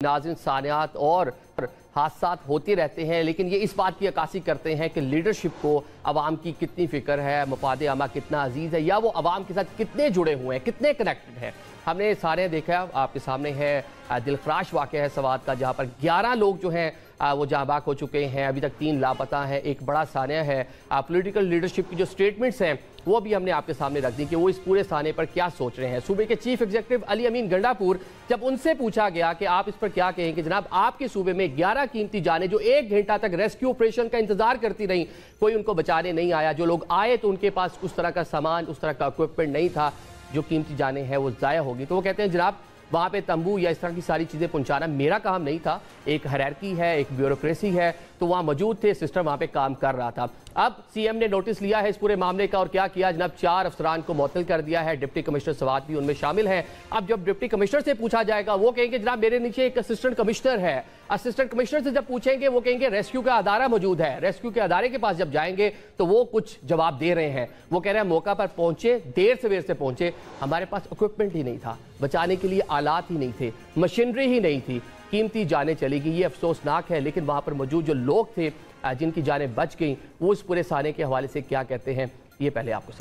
नाज़रीन सानियात और हादसात होते रहते हैं, लेकिन ये इस बात की अक्कासी करते हैं कि लीडरशिप को अवाम की कितनी फ़िक्र है, मफाद आमा कितना अजीज़ है, या वो अवाम के साथ कितने जुड़े हुए हैं, कितने कनेक्टेड हैं। हमने सारे देखा, आपके सामने है दिलखराश वाक़या है सवात का, जहाँ पर 11 लोग जो हैं वो जहाँ बाक हो चुके हैं, अभी तक 3 लापता हैं। एक बड़ा सानिया है। पॉलिटिकल लीडरशिप की जो स्टेटमेंट्स हैं वो भी हमने आपके सामने रख दी कि वो इस पूरे साने पर क्या सोच रहे हैं। सूबे के चीफ एग्जीक्यूटिव अली अमीन गंडापुर, जब उनसे पूछा गया कि आप इस पर क्या कहेंगे, जनाब आपके सूबे में 11 कीमती जानें जो 1 घंटा तक रेस्क्यू ऑपरेशन का इंतजार करती रहीं, कोई उनको बचाने नहीं आया। जो लोग आए तो उनके पास उस तरह का सामान, उस तरह का इक्विपमेंट नहीं था, जो कीमती जानें हैं वो ज़ाया होगी। तो वो कहते हैं जनाब वहाँ पे तंबू या इस तरह की सारी चीज़ें पहुँचाना मेरा काम नहीं था। एक हायरार्की है, एक ब्यूरोक्रेसी है, तो वहाँ मौजूद थे, सिस्टम वहाँ पे काम कर रहा था। अब सीएम ने नोटिस लिया है इस पूरे मामले का और क्या किया जनाब, 4 अफसरान को मुअत्तल कर दिया है। डिप्टी कमिश्नर सवात भी उनमें शामिल हैं। अब जब डिप्टी कमिश्नर से पूछा जाएगा वो कहेंगे जनाब मेरे नीचे एक असिस्टेंट कमिश्नर है। असिस्टेंट कमिश्नर से जब पूछेंगे वो कहेंगे रेस्क्यू का अदारा मौजूद है। रेस्क्यू के अदारे के पास जब जाएंगे तो वो कुछ जवाब दे रहे हैं। वो कह रहे हैं मौका पर पहुंचे, देर से पहुंचे, हमारे पास इक्विपमेंट ही नहीं था, बचाने के लिए आलात ही नहीं थे, मशीनरी ही नहीं थी, कीमती जानें चली गई। ये अफसोसनाक है। लेकिन वहाँ पर मौजूद जो लोग थे जिनकी जानें बच गई, वो इस पूरे साने के हवाले से क्या कहते हैं, ये पहले आपको।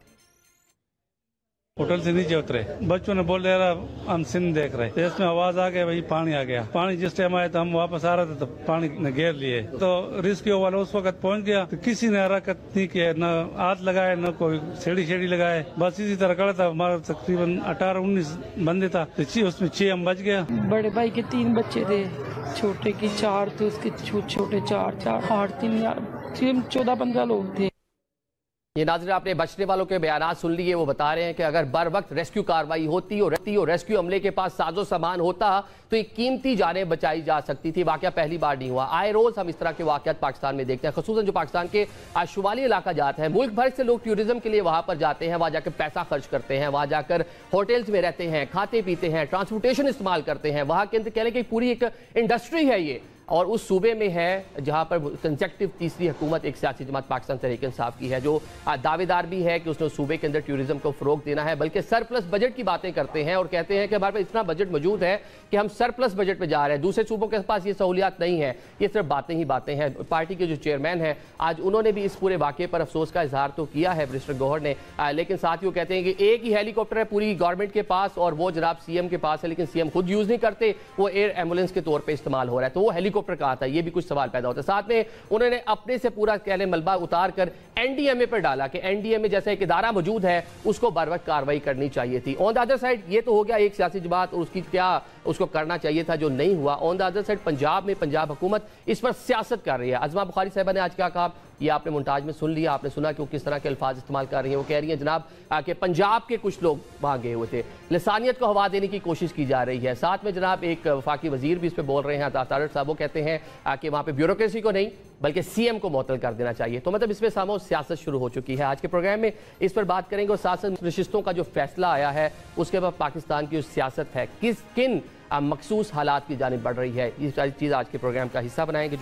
होटल से नीचे उतरे, बच्चों ने बोल रहा हम सिंध देख रहे, तो इसमें आवाज आ गई, भाई पानी आ गया। पानी जिस टाइम आया तो हम वापस आ रहे थे तो पानी ने घेर लिए, तो रिस्क्यू वाला उस वक्त पहुंच गया, तो किसी ने हरकत नहीं किया, न हाथ लगाए न कोई सीढ़ी लगाए, बस इसी तरह खड़ा था। हमारा तकरीबन 18-19 बंदे था, तो उसमें 6 हम बच गया। बड़े भाई के 3 बच्चे थे, छोटे की 4 थे, उसके छोटे 4, 8, 3, 14-15 लोग थे। ये नाज़रीन आपने बचने वालों के बयानात सुन लिए। वो बता रहे हैं कि अगर बर वक्त रेस्क्यू कार्रवाई होती और रेस्क्यू अमले के पास साजो सामान होता तो ये कीमती जानें बचाई जा सकती थी। वाकया पहली बार नहीं हुआ, आए रोज हम इस तरह के वाकयात पाकिस्तान में देखते हैं, खसूसन जो पाकिस्तान के शुमाली इलाका जाते हैं। मुल्क भर से लोग टूरिज्म के लिए वहां पर जाते हैं, वहां जाकर पैसा खर्च करते हैं, वहां जाकर होटल्स में रहते हैं, खाते पीते हैं, ट्रांसपोर्टेशन इस्तेमाल करते हैं। वहां के अंदर कह लें कि पूरी एक इंडस्ट्री है ये, और उस सूबे में है जहां पर कंसेक्टिव तीसरी हुकूमत एक सियासी जमात पाकिस्तान तहरीक-ए-इंसाफ की है, जो दावेदार भी है कि उसने उस सूबे के अंदर टूरिज्म को फरोग देना है, बल्कि सरप्लस बजट की बातें करते हैं और कहते हैं कि हमारे पास इतना बजट मौजूद है कि हम सरप्लस बजट पे जा रहे हैं, दूसरे सूबों के पास ये सहूलियात नहीं है। ये सिर्फ बातें ही बातें हैं। पार्टी के जो चेयरमैन हैं आज उन्होंने भी इस पूरे वाक़े पर अफसोस का इजहार तो किया है मिनिस्टर गौहर ने, लेकिन साथ ही वो कहते हैं कि एक ही हेलीकॉप्टर है पूरी गवर्नमेंट के पास और वो जनाब सीएम के पास है, लेकिन सीएम खुद यूज नहीं करते, वो एयर एम्बुलेंस के तौर पर इस्तेमाल हो रहा है। तो वो हेलीकॉप्टर कहाँ था, ये भी कुछ सवाल पैदा होता है। साथ में उन्होंने अपने से पूरा कहने मलबा उतार कर एनडीएमए पर डाला कि एनडीएमए जैसा एक इदारा मौजूद है, उसको बर वक्त कार्रवाई करनी चाहिए थी। ऑन द अदर साइड ये तो हो गया एक सियासी जमात और उसकी क्या उसको करना चाहिए था जो नहीं हुआ। On the other side Punjab में पंजाब हुकूमत इस पर सियासत कर रही है। अज़मा बुखारी साहिबा ने आज क्या कहा ये आपने मोन्टाज में सुन लिया, आपने सुना कि वो किस तरह के अल्फाज इस्तेमाल कर रही हैं। वो कह रही हैं जनाब कि पंजाब के कुछ लोग वहाँ गए हुए थे, लसानियत को हवा देने की कोशिश की जा रही है। साथ में जनाब एक वफाकी वजीर भी इस पर बोल रहे हैं, तारड़ साहब, वो कहते हैं कि वहाँ पे ब्यूरोक्रेसी को नहीं बल्कि सीएम को मुअत्तल कर देना चाहिए। तो मतलब इसमें सामो सियासत शुरू हो चुकी है। आज के प्रोग्राम में इस पर बात करेंगे और साथ साथ नशिस्तों का जो फैसला आया है उसके बाद पाकिस्तान की जो सियासत है किन मखसूस हालात की जानिब बढ़ रही है, ये सारी चीज़ आज के प्रोग्राम का हिस्सा बनाएंगे।